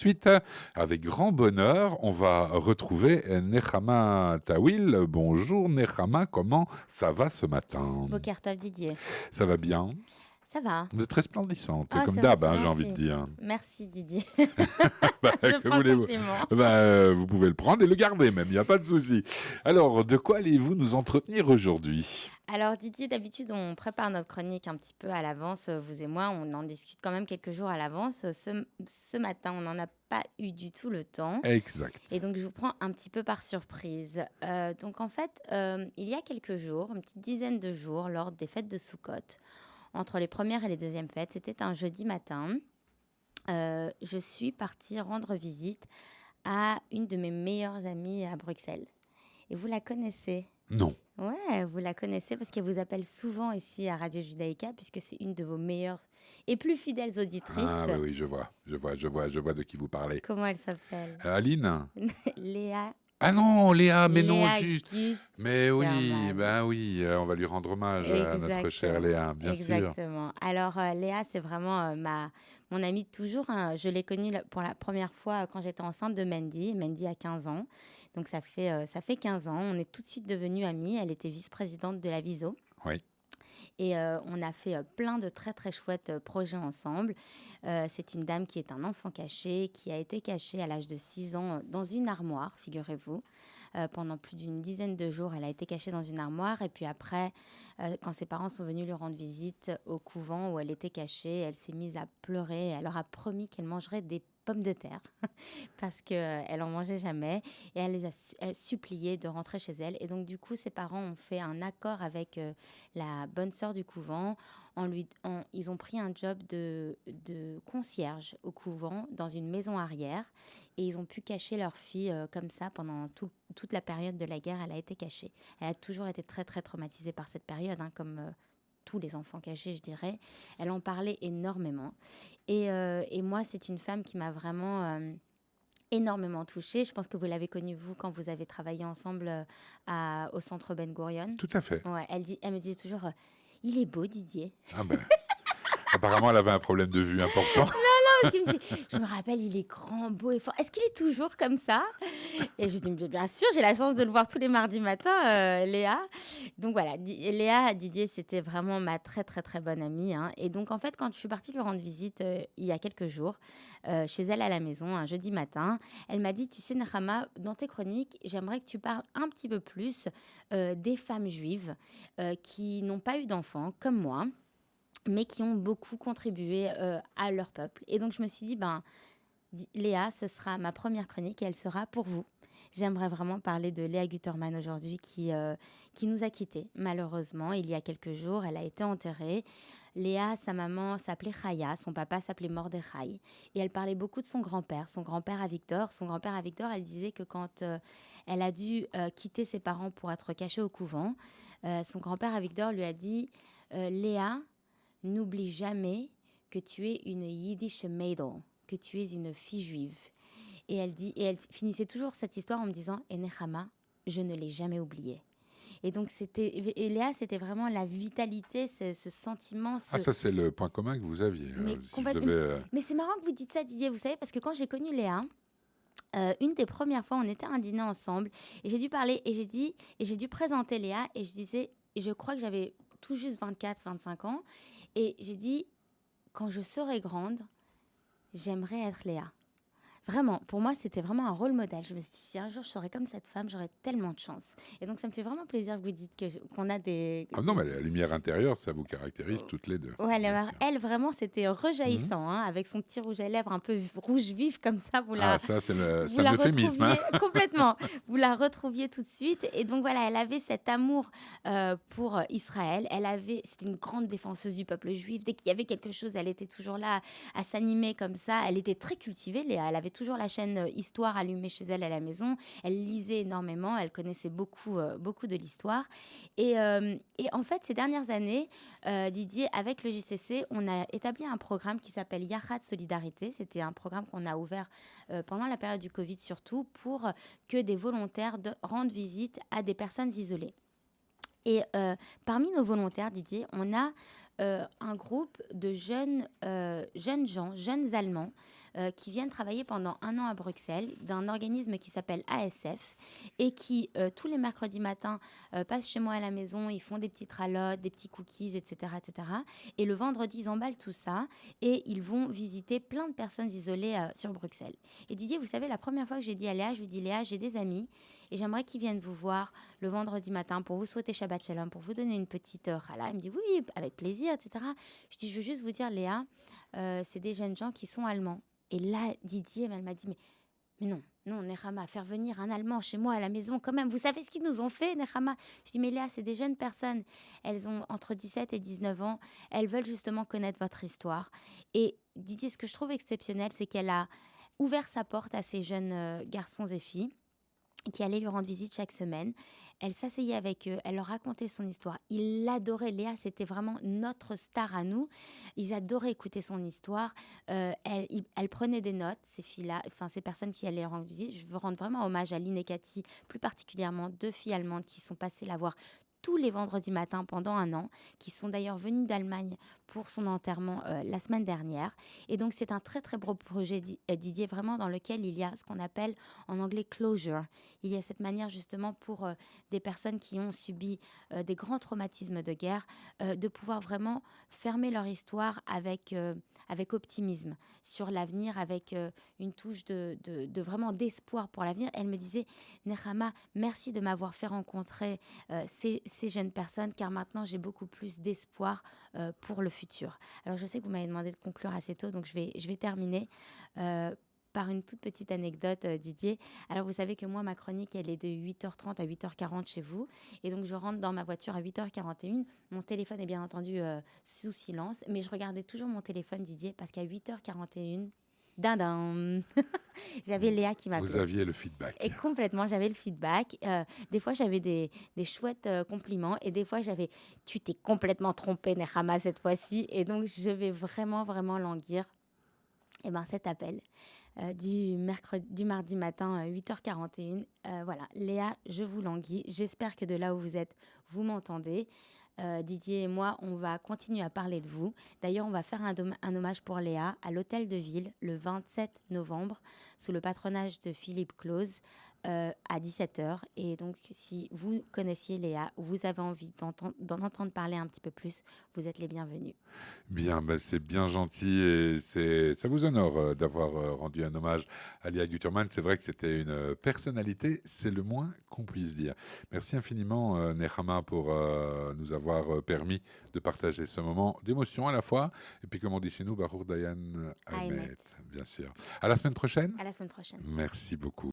Suite, avec grand bonheur, on va retrouver Nechama Tawil. Bonjour Nechama, comment ça va ce matin? Boker Tov Didier. Ça va bien? Ça va. Vous êtes très splendissante, Ah, comme c'est vrai, d'hab, c'est j'ai envie de gentil. dire. Merci Didier. Bah, Je que prends le voulez-vous? compliment. Vous pouvez le prendre et le garder même, il n'y a pas de souci. Alors, de quoi allez-vous nous entretenir aujourd'hui? Alors Didier, d'habitude, on prépare notre chronique un petit peu à l'avance, vous et moi. On en discute quand même quelques jours à l'avance. Ce matin, on n'en a pas eu du tout le temps. Et Exact. donc, je vous prends un petit peu par surprise. Donc, en fait, il y a quelques jours, une petite dizaine de jours, lors des fêtes de Soukhot, entre les premières et les deuxièmes fêtes, c'était un jeudi matin. Je suis partie rendre visite à une de mes meilleures amies à Bruxelles. Et vous la connaissez? Non. Ouais, vous la connaissez parce qu'elle vous appelle souvent ici à Radio Judaïka, puisque c'est une de vos meilleures et plus fidèles Ah auditrices. oui, oui, je vois de qui vous parlez. Comment elle s'appelle? Aline? Léa, Ah non, Léa, mais non, Léa juste. Mais oui, Guterman. ben oui, on va lui rendre hommage à notre chère Exactement, Léa, bien sûr. exactement. Alors, Léa, c'est vraiment mon amie de toujours, hein. Je l'ai connue pour la première fois quand j'étais enceinte de Mendy. Mendy a 15 ans. Donc, ça fait 15 ans. On est tout de suite devenues amies. Elle était vice-présidente de la Viso. Oui. Et on a fait plein de très, très chouettes projets ensemble. C'est une dame qui est un enfant caché, qui a été cachée à l'âge de 6 ans dans une armoire, figurez-vous. Pendant plus d'une dizaine de jours, elle a été cachée dans une armoire. Et puis après, quand ses parents sont venus lui rendre visite au couvent où elle était cachée, elle s'est mise à pleurer. Elle leur a promis qu'elle mangerait des pommes de terre parce qu'elle en mangeait jamais. Et elle les a elle supplié de rentrer chez elle. Et donc, du coup, ses parents ont fait un accord avec la bonne sœur du couvent. Ils ont pris un job de concierge au couvent dans une maison arrière. Et ils ont pu cacher leur fille comme ça pendant toute la période de la guerre. Elle a été cachée. Elle a toujours été très, très traumatisée par cette période, hein, comme tous les enfants cachés, je dirais. Elle en parlait énormément. Et moi, c'est une femme qui m'a vraiment énormément touchée. Je pense que vous l'avez connue, vous, quand vous avez travaillé ensemble au centre Ben Gurion. Tout à fait. Ouais, elle me disait toujours il est beau, Didier. Ah ben, apparemment, elle avait un problème de vue important. Parce qu'il me dit, je me rappelle, il est grand, beau et fort. Est-ce qu'il est toujours comme ça? Et je dis, bien sûr, j'ai la chance de le voir tous les mardis matins, Léa. Donc voilà, Léa, Didier, c'était vraiment ma très, très, très bonne amie, hein. Et donc, en fait, quand je suis partie lui rendre visite il y a quelques jours, chez elle à la maison, un jeudi matin, elle m'a dit, tu sais, Nahama, dans tes chroniques, j'aimerais que tu parles un petit peu plus des femmes juives qui n'ont pas eu d'enfants, comme moi, mais qui ont beaucoup contribué à leur peuple. Et donc, je me suis dit, Léa, ce sera ma première chronique et elle sera pour vous. J'aimerais vraiment parler de Léa Guterman aujourd'hui qui nous a quittés, malheureusement, il y a quelques jours. Elle a été enterrée. Léa, sa maman s'appelait Chaya, son papa s'appelait Mordechai. Et elle parlait beaucoup de son grand-père Avigdor. Son grand-père Avigdor, elle disait que quand elle a dû quitter ses parents pour être cachée au couvent, son grand-père Avigdor lui a dit Léa, n'oublie jamais que tu es une Yiddish Mädel, que tu es une fille juive. Et elle finissait toujours cette histoire en me disant Nechama, je ne l'ai jamais oublié. Et donc, et Léa, c'était vraiment la vitalité, ce sentiment. Ah, ça, c'est le point commun que vous aviez. Mais, Si je devais. mais c'est marrant que vous dites ça, Didier, vous savez, parce que quand j'ai connu Léa, une des premières fois, on était à un dîner ensemble et j'ai dû parler et j'ai dû présenter Léa et je disais, et je crois que j'avais tout juste 24, 25 ans et j'ai dit, quand je serai grande, j'aimerais être Léa. Vraiment, pour moi, c'était vraiment un rôle modèle. Je me suis dit, si un jour je serais comme cette femme, j'aurais tellement de chance. Et donc, ça me fait vraiment plaisir que vous dites qu'on a Ah non, mais la lumière intérieure, ça vous caractérise toutes les deux. Ouais, Bien sûr. elle, vraiment, c'était Mhm. rejaillissant, hein, avec son petit rouge à lèvres un peu rouge vif comme ça. Ah, ça, c'est Vous un la euphémisme. retrouviez Hein. complètement. Vous la retrouviez tout de suite. Et donc voilà, elle avait cet amour pour Israël. C'était une grande défenseuse du peuple juif. Dès qu'il y avait quelque chose, elle était toujours là à s'animer comme ça. Elle était très cultivée, Léa. Elle avait toujours la chaîne Histoire allumée chez elle à la maison. Elle lisait énormément. Elle connaissait beaucoup, beaucoup de l'histoire. Et en fait, ces dernières années, Didier, avec le JCC, on a établi un programme qui s'appelle Yachat Solidarité. C'était un programme qu'on a ouvert pendant la période du Covid surtout pour que des volontaires rendent visite à des personnes isolées. Et parmi nos volontaires, Didier, on a un groupe de jeunes gens, jeunes Allemands, qui viennent travailler pendant 1 an à Bruxelles d'un organisme qui s'appelle ASF et qui, tous les mercredis matins, passent chez moi à la maison. Ils font des petites ralottes, des petits cookies, etc., etc. Et le vendredi, ils emballent tout ça et ils vont visiter plein de personnes isolées sur Bruxelles. Et Didier, vous savez, la première fois que j'ai dit à Léa, je lui dis Léa, j'ai des amis et j'aimerais qu'ils viennent vous voir le vendredi matin pour vous souhaiter Shabbat Shalom, pour vous donner une petite challah. Il me dit oui, avec plaisir, etc. Je dis, je veux juste vous dire, Léa, c'est des jeunes gens qui sont allemands. Et là, Didier, elle m'a dit, mais non, non, Nechama, faire venir un Allemand chez moi à la maison, quand même, vous savez ce qu'ils nous ont fait, Nechama? Je dis, mais Léa, c'est des jeunes personnes. Elles ont entre 17 et 19 ans. Elles veulent justement connaître votre histoire. Et Didier, ce que je trouve exceptionnel, c'est qu'elle a ouvert sa porte à ces jeunes garçons et filles qui allait lui rendre visite chaque semaine. Elle s'asseyait avec eux, elle leur racontait son histoire. Ils l'adoraient. Léa, c'était vraiment notre star à nous. Ils adoraient écouter son histoire. Elle prenait des notes, ces filles-là, enfin ces personnes qui allaient leur rendre visite. Je veux rendre vraiment hommage à Lynn et Cathy, plus particulièrement 2 filles allemandes qui sont passées la voir tous les vendredis matins pendant 1 an, qui sont d'ailleurs venues d'Allemagne pour son enterrement la semaine dernière. Et donc c'est un très très beau projet, Didier, vraiment dans lequel il y a ce qu'on appelle en anglais closure. Il y a cette manière justement pour des personnes qui ont subi des grands traumatismes de guerre, de pouvoir vraiment fermer leur histoire avec optimisme sur l'avenir, avec une touche de vraiment d'espoir pour l'avenir. Elle me disait, Nechama, merci de m'avoir fait rencontrer ces jeunes personnes, car maintenant j'ai beaucoup plus d'espoir pour le futur. Alors je sais que vous m'avez demandé de conclure assez tôt, donc je vais terminer par une toute petite anecdote, Didier. Alors vous savez que moi, ma chronique, elle est de 8h30 à 8h40 chez vous, et donc je rentre dans ma voiture à 8h41. Mon téléphone est bien entendu sous silence, mais je regardais toujours mon téléphone, Didier, parce qu'à 8h41, dindin, j'avais Léa qui Vous m'appelait. aviez le feedback. Et complètement, j'avais le feedback. Des fois, j'avais des chouettes compliments. Et des fois, j'avais tu t'es complètement trompé, Nechama, cette fois-ci. Et donc, je vais vraiment, vraiment languir. Et ben, cet appel du mardi matin, 8h41. Voilà, Léa, je vous languis. J'espère que de là où vous êtes, vous m'entendez. Didier et moi, on va continuer à parler de vous. D'ailleurs, on va faire un hommage pour Léa à l'Hôtel de Ville le 27 novembre sous le patronage de Philippe Claus à 17h. Et donc, si vous connaissiez Léa ou vous avez envie d'en entendre parler un petit peu plus, vous êtes les bienvenus. Bien, ben c'est bien gentil et ça vous honore d'avoir rendu un hommage à Léa Guterman. C'est vrai que c'était une personnalité, c'est le moins qu'on puisse dire. Merci infiniment, Nechama, pour nous avoir permis de partager ce moment d'émotion à la fois. Et puis, comme on dit chez nous, Baruch Dayan Haemet, bien sûr. À la semaine prochaine. À la semaine prochaine. Merci beaucoup.